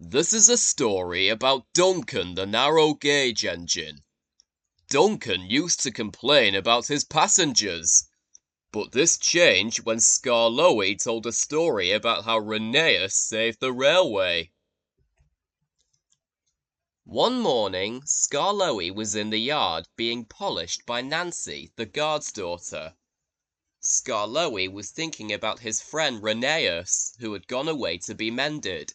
This is a story about Duncan the narrow gauge engine. Duncan used to complain about his passengers, but this changed when Skarloey told a story about how Rheneas saved the railway. One morning, Skarloey was in the yard being polished by Nancy, the guard's daughter. Skarloey was thinking about his friend Rheneas, who had gone away to be mended.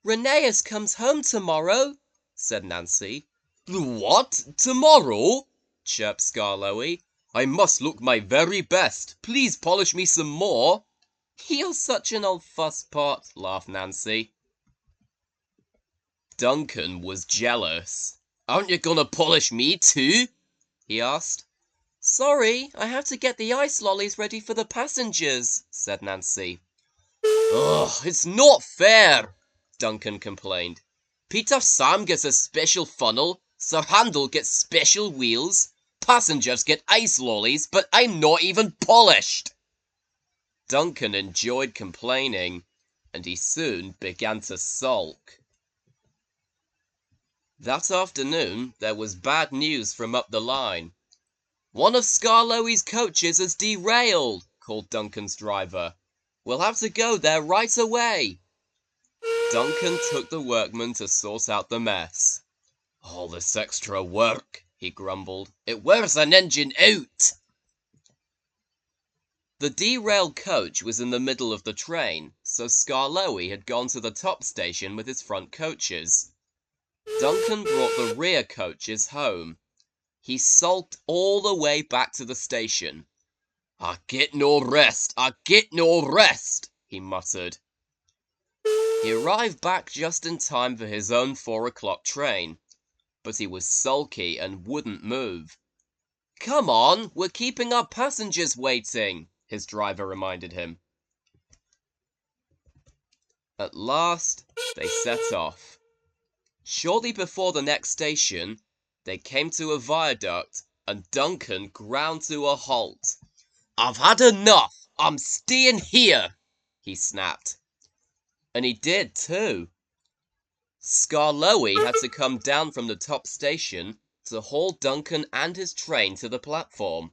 "Rheneas comes home tomorrow," said Nancy. "What? Tomorrow?" chirped Skarloey. "I must look my very best. Please polish me some more." "You're such an old fusspot," laughed Nancy. Duncan was jealous. "Aren't you gonna polish me too?" he asked. "Sorry, I have to get the ice lollies ready for the passengers," said Nancy. "Ugh, it's not fair," Duncan complained. "Peter Sam gets a special funnel, Sir Handel gets special wheels, passengers get ice lollies, but I'm not even polished." Duncan enjoyed complaining, and he soon began to sulk. That afternoon, there was bad news from up the line. "One of Skarloey's coaches has derailed," called Duncan's driver. "We'll have to go there right away." Duncan took the workmen to sort out the mess. "All this extra work," he grumbled. "It wears an engine out." The derailed coach was in the middle of the train, so Skarloey had gone to the top station with his front coaches. Duncan brought the rear coaches home. He sulked all the way back to the station. "I get no rest, I get no rest," he muttered. He arrived back just in time for his own 4 o'clock train, but he was sulky and wouldn't move. "Come on, we're keeping our passengers waiting," his driver reminded him. At last, they set off. Shortly before the next station, they came to a viaduct, and Duncan ground to a halt. "I've had enough! I'm staying here!" he snapped. And he did too. Skarloey had to come down from the top station to haul Duncan and his train to the platform.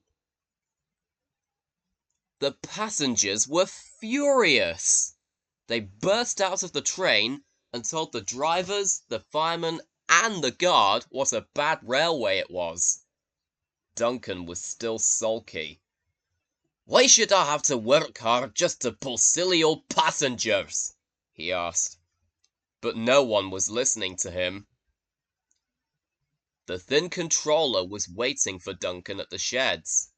The passengers were furious. They burst out of the train and told the drivers, the firemen, and the guard what a bad railway it was. Duncan was still sulky. "Why should I have to work hard just to pull silly old passengers?" he asked. But no one was listening to him. The thin controller was waiting for Duncan at the sheds.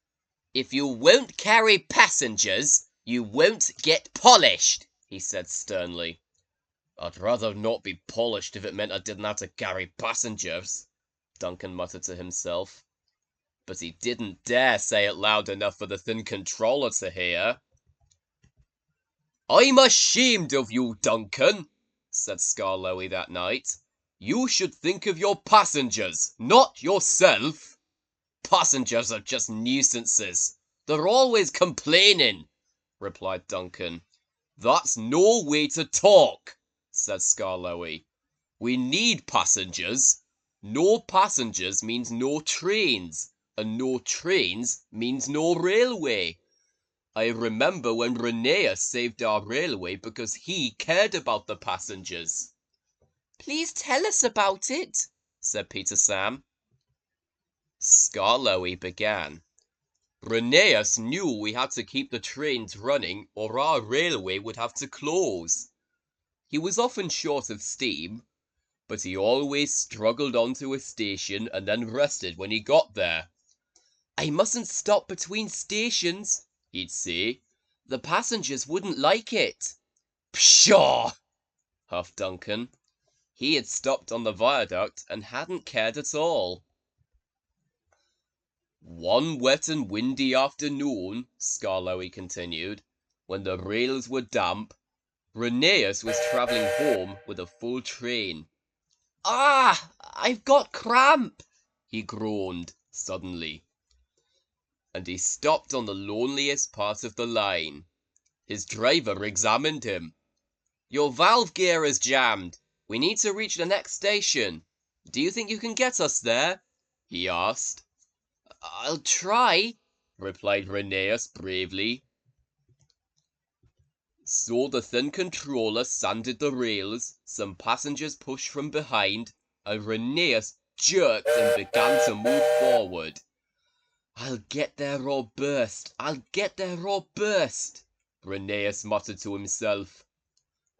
"If you won't carry passengers, you won't get polished," he said sternly. "I'd rather not be polished if it meant I didn't have to carry passengers," Duncan muttered to himself. But he didn't dare say it loud enough for the thin controller to hear. "I'm ashamed of you, Duncan," said Skarloey that night. "You should think of your passengers, not yourself. Passengers are just nuisances. They're always complaining," replied Duncan. "That's no way to talk," said Skarloey. "We need passengers. No passengers means no trains, and no trains means no railway. I remember when Rheneas saved our railway because he cared about the passengers." "Please tell us about it," said Peter Sam. Skarloey began. "Rheneas knew we had to keep the trains running or our railway would have to close. He was often short of steam, but he always struggled on to a station and then rested when he got there. 'I mustn't stop between stations,' he'd say. 'The passengers wouldn't like it.'" "Pshaw!" huffed Duncan. He had stopped on the viaduct and hadn't cared at all. "One wet and windy afternoon," Skarloey continued, "when the rails were damp, Rheneas was travelling home with a full train." "Ah, I've got cramp," he groaned suddenly. And he stopped on the loneliest part of the line. His driver examined him. "Your valve gear is jammed," We need to reach the next station. Do you think you can get us there? He asked. I'll try, replied Rheneas bravely. So the thin controller sanded the rails, some passengers pushed from behind, and Rheneas jerked and began to move forward. I'll get there or burst, I'll get there or burst, Rheneas muttered to himself,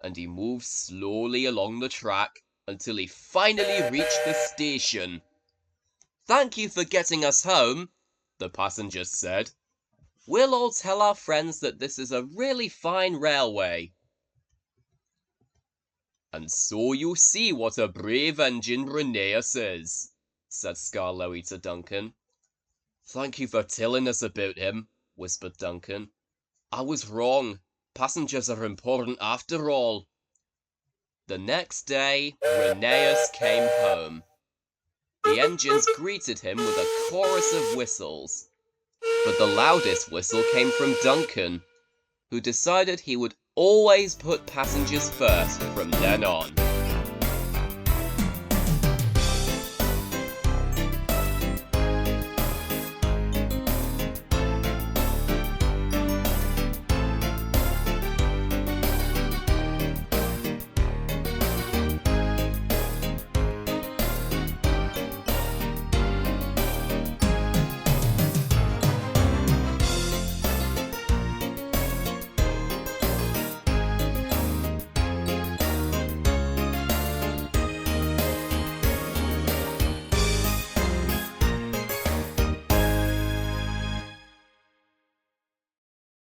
and he moved slowly along the track until he finally reached the station. Thank you for getting us home, the passengers said. We'll all tell our friends that this is a really fine railway. And so you see what a brave engine Rheneas is, said Skarloey to Duncan. Thank you for telling us about him, whispered Duncan. I was wrong. Passengers are important after all. The next day, Rheneas came home. The engines greeted him with a chorus of whistles. But the loudest whistle came from Duncan, who decided he would always put passengers first from then on.